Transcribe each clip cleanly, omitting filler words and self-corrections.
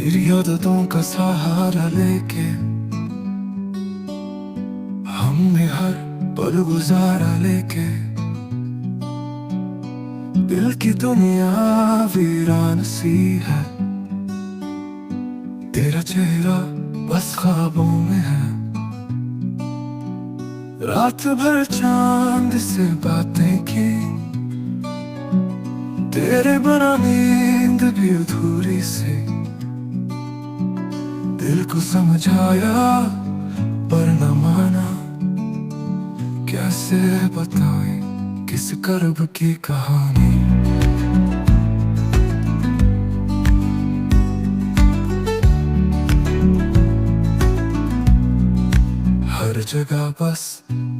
तेरी आदतों का सहारा लेके हमने हर पल गुजारा लेके दिल की दुनिया वीरान सी है। तेरा चेहरा बस ख्वाबों में है। रात भर चांद से बातें की, तेरे बिना नींद भी अधूरी सी। दिल को समझाया पर न माना, कैसे बताएं किस कर्ब की कहानी। हर जगह बस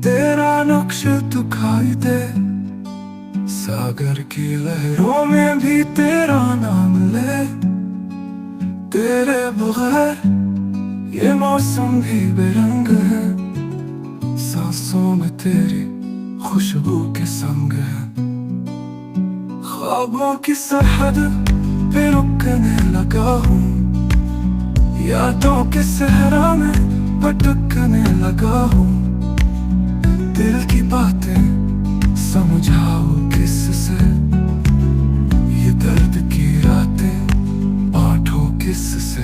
तेरा नक्श दिखाई दे, सागर की लहरों में भी तेरा नाम ले। तेरे बगैर ये मौसम भी बेरंग है, सांसों में तेरी खुशबू के संग है। ख्वाबों की सरहद पे रुकने लगा हूँ, यादों के सहरा में भटकने लगा हूँ। दिल की बातें समझाओ किससे, ये दर्द की रातें बांटो किससे।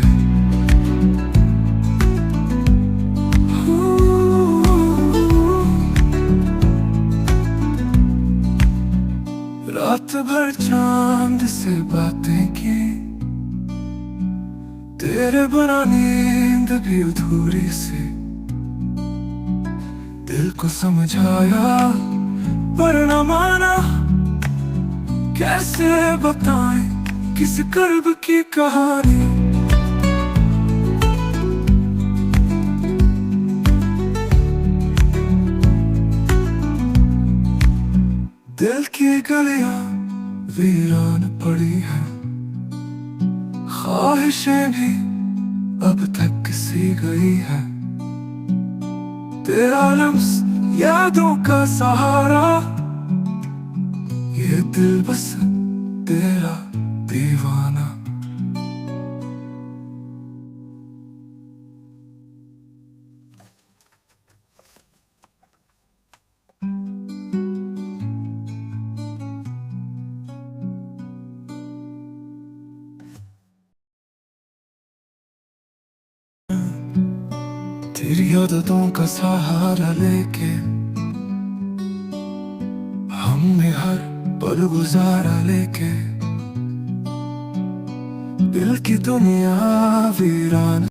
रात भर चांद से बातें की, तेरे बिना नींद भी अधूरी सी। दिल को समझाया पर न माना, कैसे बताएं किस कर्ब की कहानी। दिल की गलियां वीरान पड़ी हैं, ख्वाहिशें भी अब तक सी गई है। तेरा लम्स यादों का सहारा, ये दिल बस तेरा दीवाना। तेरी आदतों का सहारा लेके हमने हर पल गुजारा लेके दिल की दुनिया वीरान